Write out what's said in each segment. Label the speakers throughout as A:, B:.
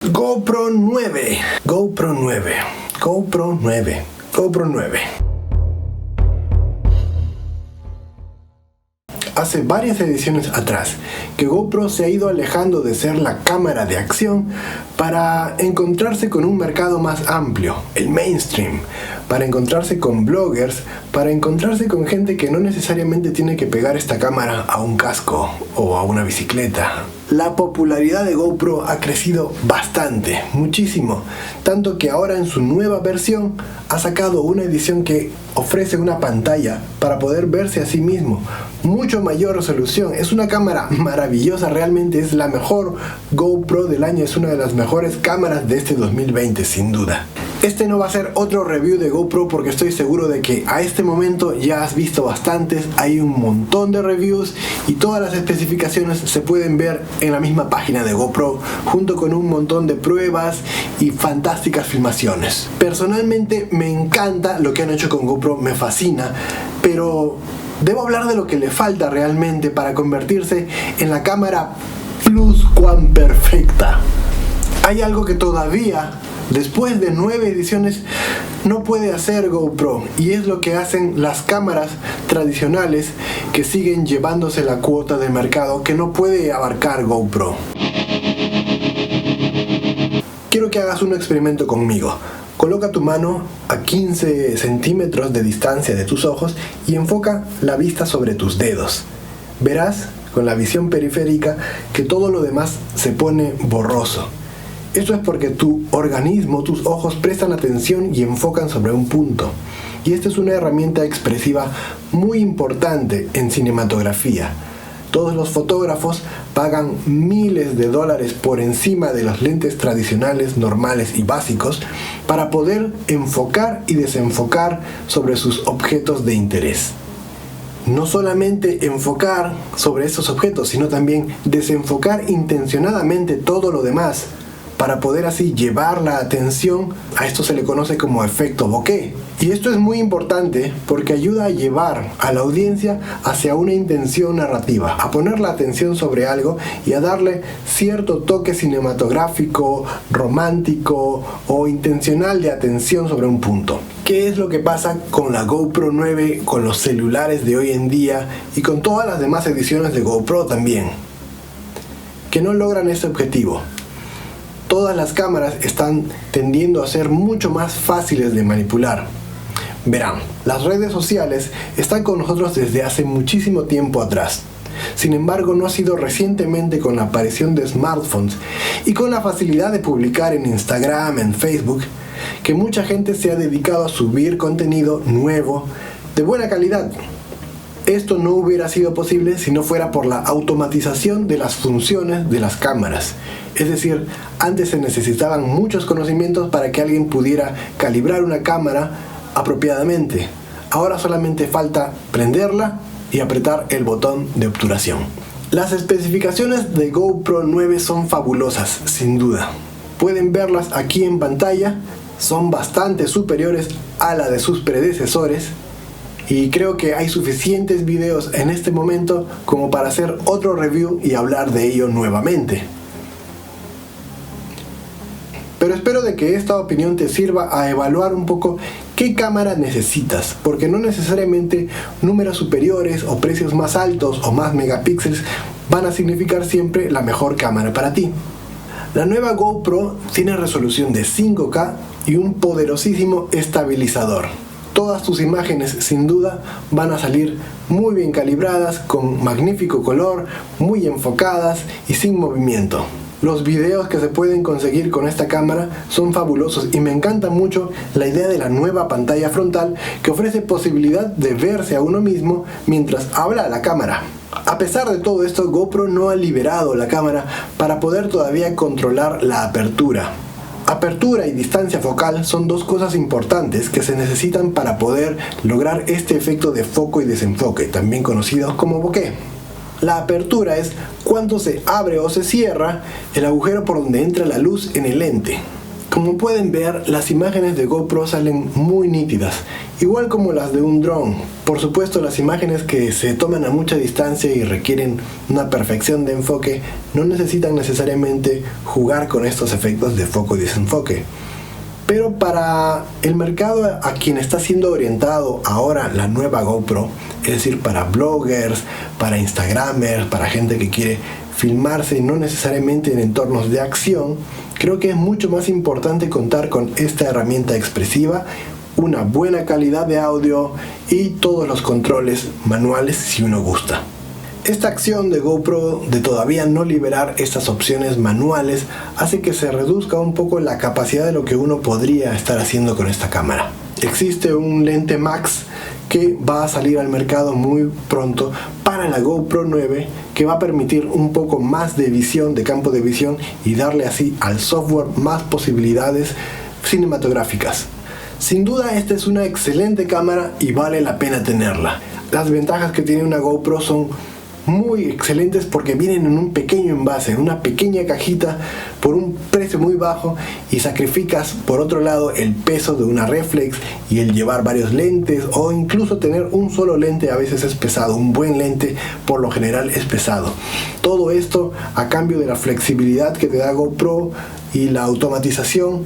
A: GoPro 9. GoPro 9. GoPro 9. GoPro 9. Hace varias ediciones atrás que GoPro se ha ido alejando de ser la cámara de acción para encontrarse con un mercado más amplio, el mainstream, para encontrarse con bloggers, para encontrarse con gente que no necesariamente tiene que pegar esta cámara a un casco o a una bicicleta. La popularidad de GoPro ha crecido bastante, muchísimo, tanto que ahora en su nueva versión ha sacado una edición que ofrece una pantalla para poder verse a sí mismo, mucho mayor resolución. Es una cámara maravillosa, realmente es la mejor GoPro del año, es una de las mejores cámaras de este 2020 sin duda. Este no va a ser otro review de GoPro porque estoy seguro de que a este momento ya has visto bastantes, hay un montón de reviews y todas las especificaciones se pueden ver en la misma página de GoPro junto con un montón de pruebas y fantásticas filmaciones. Personalmente me encanta lo que han hecho con GoPro, me fascina, pero debo hablar de lo que le falta realmente para convertirse en la cámara pluscuamperfecta. Hay algo que todavía, después de 9 ediciones, no puede hacer GoPro, y es lo que hacen las cámaras tradicionales que siguen llevándose la cuota de mercado que no puede abarcar GoPro. Quiero que hagas un experimento conmigo. Coloca tu mano a 15 centímetros de distancia de tus ojos y enfoca la vista sobre tus dedos. Verás con la visión periférica que todo lo demás se pone borroso. Esto es porque tu organismo, tus ojos prestan atención y enfocan sobre un punto. Y esta es una herramienta expresiva muy importante en cinematografía. Todos los fotógrafos pagan miles de dólares por encima de los lentes tradicionales, normales y básicos para poder enfocar y desenfocar sobre sus objetos de interés. No solamente enfocar sobre esos objetos, sino también desenfocar intencionadamente todo lo demás, para poder así llevar la atención. A esto se le conoce como efecto bokeh. Y esto es muy importante porque ayuda a llevar a la audiencia hacia una intención narrativa, a poner la atención sobre algo y a darle cierto toque cinematográfico, romántico o intencional de atención sobre un punto. ¿Qué es lo que pasa con la GoPro 9, con los celulares de hoy en día y con todas las demás ediciones de GoPro también? Que no logran ese objetivo. Todas las cámaras están tendiendo a ser mucho más fáciles de manipular. Verán, las redes sociales están con nosotros desde hace muchísimo tiempo atrás. Sin embargo, no ha sido recientemente con la aparición de smartphones y con la facilidad de publicar en Instagram, en Facebook, que mucha gente se ha dedicado a subir contenido nuevo, de buena calidad. Esto no hubiera sido posible si no fuera por la automatización de las funciones de las cámaras. Es decir, antes se necesitaban muchos conocimientos para que alguien pudiera calibrar una cámara apropiadamente. Ahora solamente falta prenderla y apretar el botón de obturación. Las especificaciones de GoPro 9 son fabulosas, sin duda. Pueden verlas aquí en pantalla, son bastante superiores a la de sus predecesores. Y creo que hay suficientes videos en este momento como para hacer otro review y hablar de ello nuevamente. Pero espero de que esta opinión te sirva a evaluar un poco qué cámara necesitas, porque no necesariamente números superiores o precios más altos o más megapíxeles van a significar siempre la mejor cámara para ti. La nueva GoPro tiene resolución de 5K y un poderosísimo estabilizador. Todas tus imágenes sin duda van a salir muy bien calibradas, con magnífico color, muy enfocadas y sin movimiento. Los videos que se pueden conseguir con esta cámara son fabulosos y me encanta mucho la idea de la nueva pantalla frontal que ofrece posibilidad de verse a uno mismo mientras habla a la cámara. A pesar de todo esto, GoPro no ha liberado la cámara para poder todavía controlar la apertura. Apertura y distancia focal son dos cosas importantes que se necesitan para poder lograr este efecto de foco y desenfoque, también conocido como bokeh. La apertura es cuánto se abre o se cierra el agujero por donde entra la luz en el lente. Como pueden ver, las imágenes de GoPro salen muy nítidas, igual como las de un dron. Por supuesto, las imágenes que se toman a mucha distancia y requieren una perfección de enfoque no necesitan necesariamente jugar con estos efectos de foco y desenfoque. Pero para el mercado a quien está siendo orientado ahora la nueva GoPro, es decir, para bloggers, para instagramers, para gente que quiere filmarse y no necesariamente en entornos de acción, creo que es mucho más importante contar con esta herramienta expresiva, una buena calidad de audio y todos los controles manuales si uno gusta. Esta acción de GoPro de todavía no liberar estas opciones manuales hace que se reduzca un poco la capacidad de lo que uno podría estar haciendo con esta cámara. Existe un lente Max que va a salir al mercado muy pronto para la GoPro 9, que va a permitir un poco más de visión, de campo de visión, y darle así al software más posibilidades cinematográficas. Sin duda esta es una excelente cámara y vale la pena tenerla. Las ventajas que tiene una GoPro son muy excelentes porque vienen en un pequeño envase, en una pequeña cajita por un precio muy bajo, y sacrificas por otro lado el peso de una reflex y el llevar varios lentes, o incluso tener un solo lente a veces es pesado. Un buen lente por lo general es pesado. Todo esto a cambio de la flexibilidad que te da GoPro y la automatización.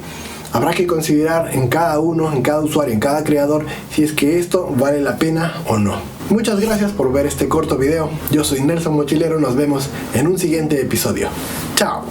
A: Habrá que considerar en cada uno, en cada usuario, en cada creador, si es que esto vale la pena o no. Muchas gracias por ver este corto video. Yo soy Nelson Mochilero, nos vemos en un siguiente episodio. ¡Chao!